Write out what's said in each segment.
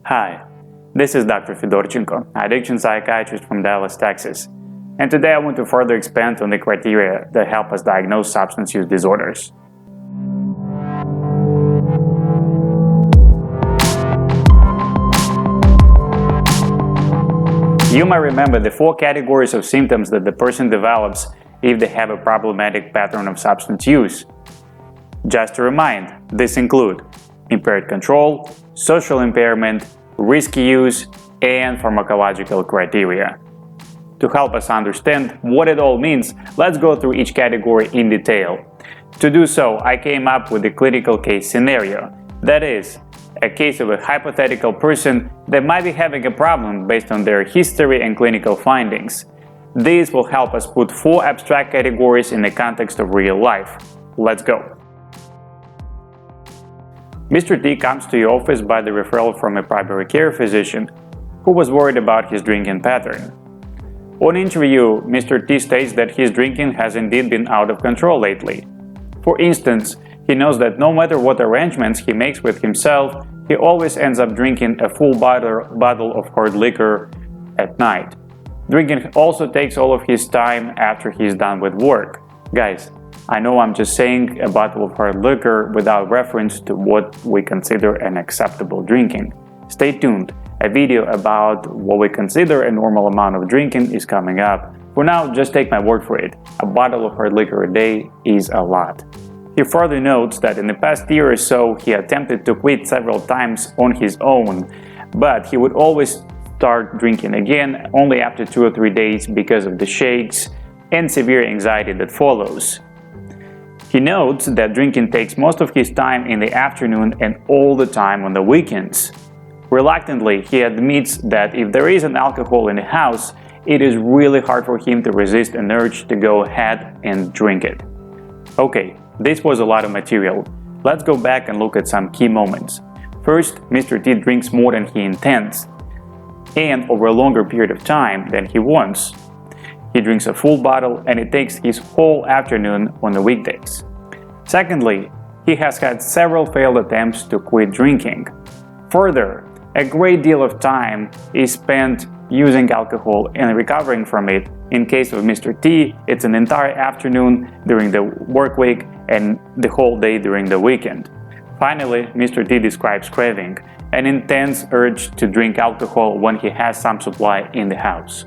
Hi, this is Dr. Fedorchenko, addiction psychiatrist from Dallas, Texas, and today I want to further expand on the criteria that help us diagnose substance use disorders. You might remember the 4 categories of symptoms that the person develops if they have a problematic pattern of substance use. Just to remind, these include impaired control, social impairment, risky use, and pharmacological criteria. To help us understand what it all means, let's go through each category in detail. To do so, I came up with a clinical case scenario. That is, a case of a hypothetical person that might be having a problem based on their history and clinical findings. These will help us put 4 abstract categories in the context of real life. Let's go. Mr. T comes to your office by the referral from a primary care physician who was worried about his drinking pattern. On interview, Mr. T states that his drinking has indeed been out of control lately. For instance, he knows that no matter what arrangements he makes with himself, he always ends up drinking a full bottle of hard liquor at night. Drinking also takes all of his time after he's done with work. Guys, I know I'm just saying a bottle of hard liquor without reference to what we consider an acceptable drinking. Stay tuned, a video about what we consider a normal amount of drinking is coming up. For now, just take my word for it, a bottle of hard liquor a day is a lot. He further notes that in the past year or so, he attempted to quit several times on his own, but he would always start drinking again only after 2 or 3 days because of the shakes and severe anxiety that follows. He notes that drinking takes most of his time in the afternoon and all the time on the weekends. Reluctantly, he admits that if there is an alcohol in the house, it is really hard for him to resist an urge to go ahead and drink it. Okay, this was a lot of material. Let's go back and look at some key moments. First, Mr. T drinks more than he intends, and over a longer period of time than he wants. He drinks a full bottle and it takes his whole afternoon on the weekdays. Secondly, he has had several failed attempts to quit drinking. Further, a great deal of time is spent using alcohol and recovering from it. In case of Mr. T, it's an entire afternoon during the work week and the whole day during the weekend. Finally, Mr. T describes craving, an intense urge to drink alcohol when he has some supply in the house.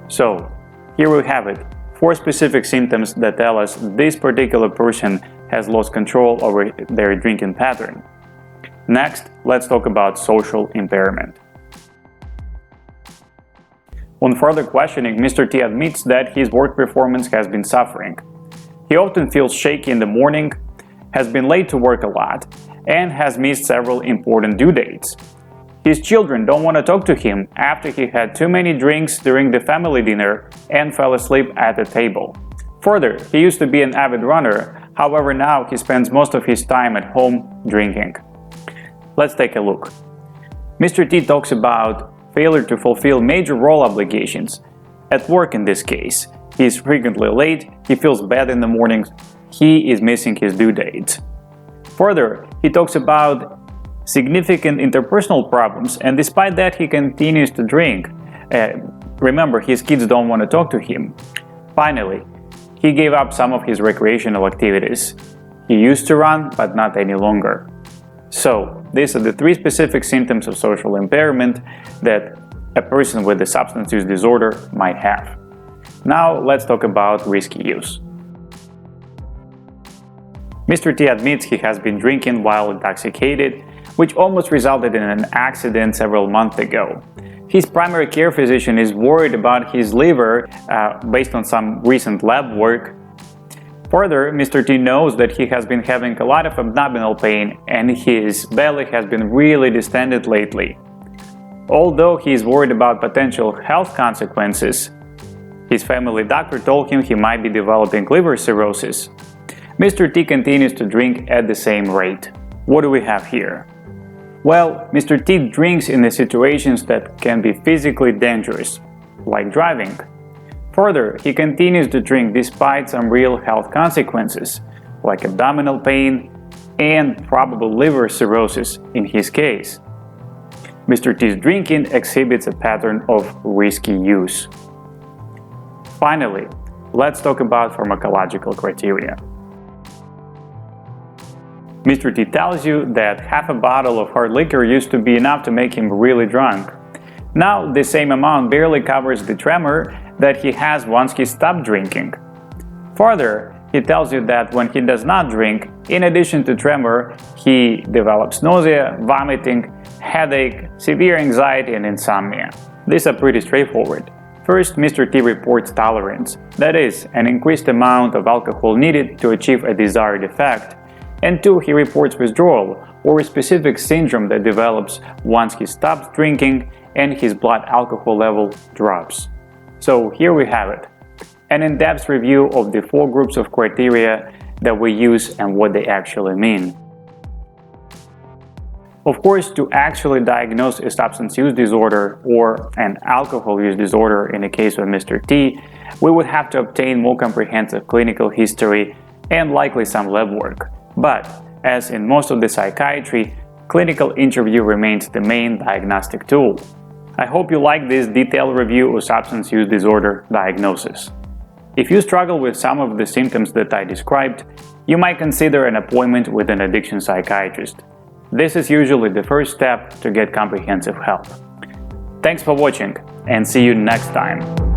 So, here we have it, 4 specific symptoms that tell us this particular person has lost control over their drinking pattern. Next, let's talk about social impairment. On further questioning, Mr. T admits that his work performance has been suffering. He often feels shaky in the morning, has been late to work a lot, and has missed several important due dates. His children don't want to talk to him after he had too many drinks during the family dinner and fell asleep at the table. Further, he used to be an avid runner, however now he spends most of his time at home drinking. Let's take a look. Mr. T talks about failure to fulfill major role obligations. At work in this case, he is frequently late, he feels bad in the mornings, he is missing his due dates. Further, he talks about significant interpersonal problems, and despite that he continues to drink. Remember, his kids don't want to talk to him. Finally, he gave up some of his recreational activities. He used to run, but not any longer. So, these are the 3 specific symptoms of social impairment that a person with a substance use disorder might have. Now, let's talk about risky use. Mr. T admits he has been drinking while intoxicated, which almost resulted in an accident several months ago. His primary care physician is worried about his liver based on some recent lab work. Further, Mr. T knows that he has been having a lot of abdominal pain and his belly has been really distended lately. Although he is worried about potential health consequences, his family doctor told him he might be developing liver cirrhosis. Mr. T continues to drink at the same rate. What do we have here? Well, Mr. T drinks in the situations that can be physically dangerous, like driving. Further, he continues to drink despite some real health consequences, like abdominal pain and probable liver cirrhosis in his case. Mr. T's drinking exhibits a pattern of risky use. Finally, let's talk about pharmacological criteria. Mr. T tells you that half a bottle of hard liquor used to be enough to make him really drunk. Now, the same amount barely covers the tremor that he has once he stopped drinking. Further, he tells you that when he does not drink, in addition to tremor, he develops nausea, vomiting, headache, severe anxiety, and insomnia. These are pretty straightforward. First, Mr. T reports tolerance, that is, an increased amount of alcohol needed to achieve a desired effect. And 2, he reports withdrawal, or a specific syndrome that develops once he stops drinking and his blood alcohol level drops. So here we have it, an in-depth review of the 4 groups of criteria that we use and what they actually mean. Of course, to actually diagnose a substance use disorder or an alcohol use disorder in the case of Mr. T, we would have to obtain more comprehensive clinical history and likely some lab work. But, as in most of the psychiatry, clinical interview remains the main diagnostic tool. I hope you like this detailed review of substance use disorder diagnosis. If you struggle with some of the symptoms that I described, you might consider an appointment with an addiction psychiatrist. This is usually the first step to get comprehensive help. Thanks for watching, and see you next time.